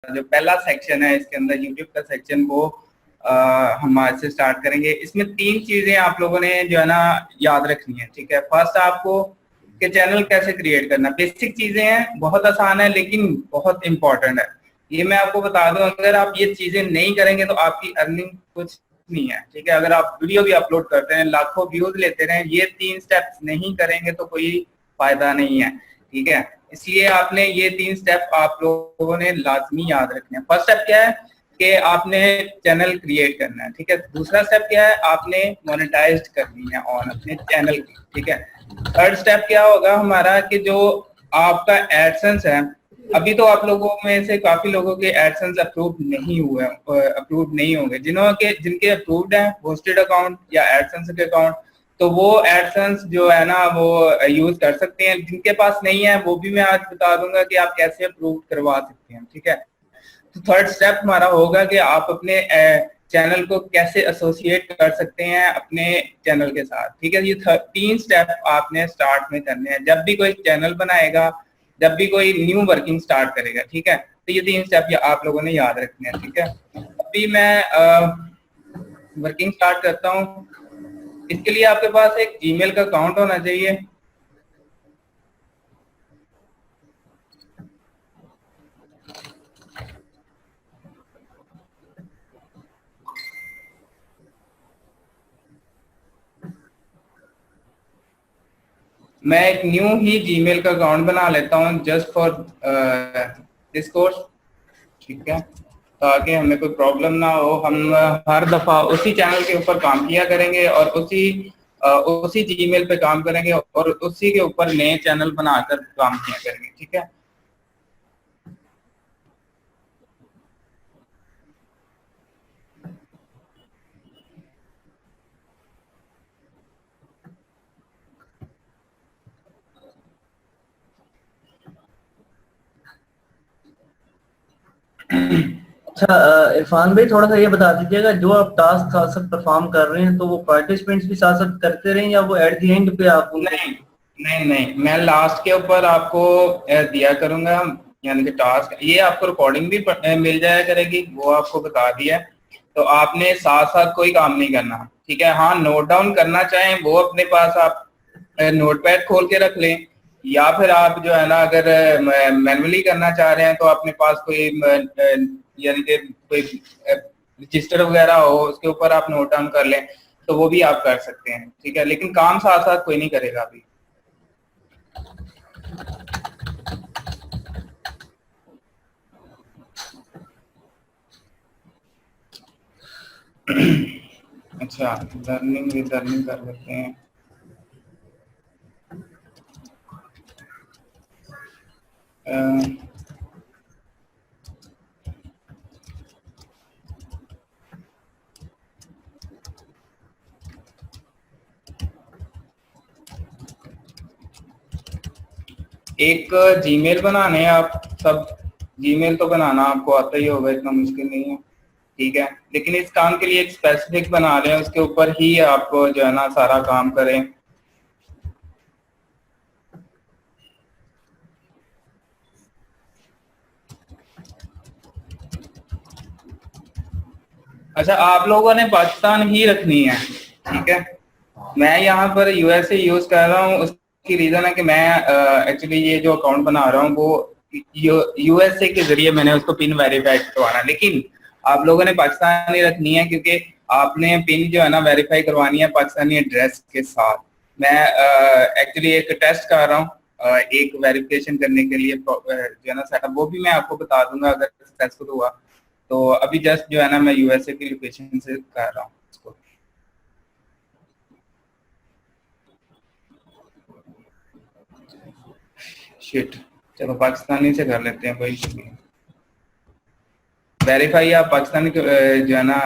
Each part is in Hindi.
जो पहला सेक्शन है इसके अंदर यूट्यूब का सेक्शन, वो हम आज से स्टार्ट करेंगे। इसमें 3 चीजें आप लोगों ने जो है ना याद रखनी है, ठीक है। फर्स्ट आपको कि चैनल कैसे क्रिएट करना, बेसिक चीजें हैं, बहुत आसान है लेकिन बहुत इंपॉर्टेंट है। ये मैं आपको बता दूं, अगर आप ये चीजें नहीं करेंगे तो आपकी अर्निंग कुछ नहीं है, ठीक है। अगर आप वीडियो भी अपलोड करते हैं, लाखों व्यूज लेते हैं, ये 3 स्टेप्स नहीं करेंगे तो कोई फायदा नहीं है, ठीक है। इसलिए आपने ये 3 स्टेप आप लोगों ने लाजमी याद रखने हैं। फर्स्ट स्टेप क्या है कि आपने चैनल क्रिएट करना है, ठीक है। दूसरा स्टेप क्या है, आपने मोनेटाइज करनी है ऑन अपने चैनल की, ठीक है। थर्ड स्टेप क्या होगा हमारा कि जो आपका एडसेंस है, अभी तो आप लोगों में से काफी लोगों के एडसेंस अप्रूव नहीं हुए, अप्रूव नहीं होंगे। जिनके अप्रूव्ड है होस्टेड अकाउंट या एडसेंस के अकाउंट, तो वो एडसेंस जो है ना वो यूज कर सकते हैं। जिनके पास नहीं है वो भी मैं आज बता दूंगा कि आप कैसे अप्रूव करवा सकते हैं, ठीक है। तो थर्ड स्टेप हमारा होगा कि आप अपने चैनल को कैसे एसोसिएट कर सकते हैं अपने चैनल के साथ, ठीक है। ये 3 स्टेप आपने स्टार्ट में करने हैं जब भी कोई चैनल बनाएगा, जब भी कोई न्यू वर्किंग स्टार्ट करेगा, ठीक है। तो ये 3 स्टेप आप लोगों ने याद रखने हैं, ठीक है। अभी मैं वर्किंग स्टार्ट करता हूँ। इसके लिए आपके पास एक जीमेल का अकाउंट होना चाहिए। मैं एक न्यू ही जीमेल का अकाउंट बना लेता हूँ जस्ट फॉर दिस कोर्स, ठीक है, ताकि हमें कोई प्रॉब्लम ना हो। हम हर दफा उसी चैनल के ऊपर काम किया करेंगे और उसी जीमेल पे काम करेंगे और उसी के ऊपर नए चैनल बनाकर काम किया करेंगे, ठीक है। अच्छा, इरफान भाई थोड़ा सा ये बता दीजिएगा, जो आप टास्क साथ साथ परफॉर्म कर रहे हैं तो वो पार्टिसिपेंट्स भी साथ साथ करते रहे या वो एट द एंड पे आप उनको... नहीं नहीं नहीं, मैं लास्ट के ऊपर आपको दिया करूंगा, यानी कि टास्क, ये आपको रिकॉर्डिंग भी मिल जाया करेगी, वो आपको बता दिया। तो आपने साथ साथ कोई काम नहीं करना, ठीक है। हाँ, नोट डाउन करना चाहें वो अपने पास आप नोटपैड खोल के रख लें, या फिर आप जो है ना अगर मैनुअली करना चाह रहे हैं तो अपने पास कोई यानी कि कोई रजिस्टर वगैरह हो उसके ऊपर आप नोट डाउन कर लें, तो वो भी आप कर सकते हैं, ठीक है। लेकिन काम साथ साथ कोई नहीं करेगा अभी। अच्छा, लर्निंग विद लर्निंग कर लेते हैं। एक जीमेल बनाने हैं आप सब, जीमेल तो बनाना आपको आता ही होगा, इतना मुश्किल नहीं है, ठीक है। लेकिन इस काम के लिए एक स्पेसिफिक बना रहे हैं, उसके ऊपर ही आपको जो है ना सारा काम करें। अच्छा, आप लोगों ने पाकिस्तान ही रखनी है, ठीक है। मैं यहाँ पर यूएसए यूज कर रहा हूँ, उसकी रीजन है कि मैं एक्चुअली ये जो अकाउंट बना रहा हूँ वो यूएसए के जरिए मैंने उसको पिन वेरीफाई करवाना, लेकिन आप लोगों ने पाकिस्तानी रखनी है क्योंकि आपने पिन जो है ना वेरीफाई करवानी है पाकिस्तानी एड्रेस के साथ। मैं एक्चुअली एक टेस्ट कर रहा हूँ, एक वेरिफिकेशन करने के लिए जो है ना सेटअप, वो भी मैं आपको बता दूंगा अगर सक्सेसफुल हुआ तो। अभी जस्ट जो है ना मैं यूएसए की लोकेशन से कर रहा हूँ इसको। शिट, चलो पाकिस्तानी से कर लेते हैं भाई। वेरीफाई आप पाकिस्तानी जो है ना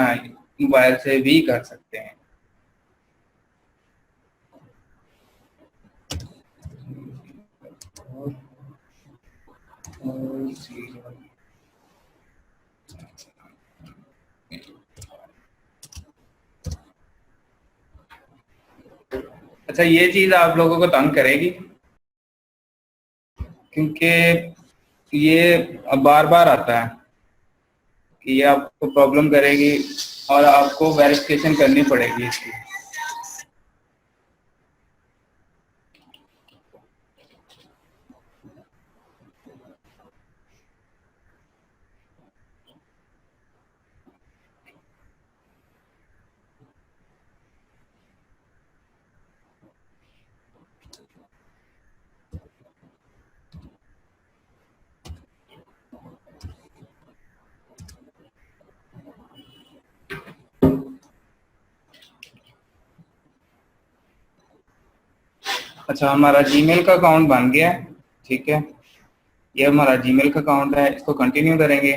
मोबाइल से भी कर सकते हैं। अच्छा, ये चीज आप लोगों को तंग करेगी क्योंकि ये बार बार आता है, कि ये आपको प्रॉब्लम करेगी और आपको वेरिफिकेशन करनी पड़ेगी इसकी। अच्छा, हमारा जीमेल का अकाउंट बन गया है, ठीक है। ये हमारा जीमेल का अकाउंट है, इसको कंटिन्यू करेंगे।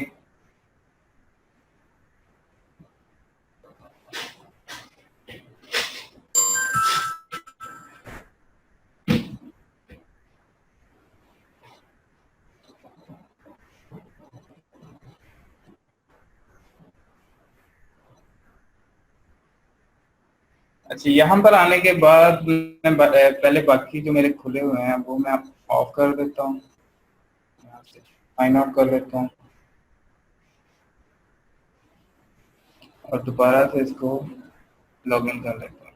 अच्छा, यहाँ पर आने के बाद मैं पहले बाकी जो मेरे खुले हुए हैं वो मैं ऑफ कर देता हूँ, यहाँ से साइन आउट कर देता हूँ और दोबारा से इसको लॉगिन कर लेता हूँ।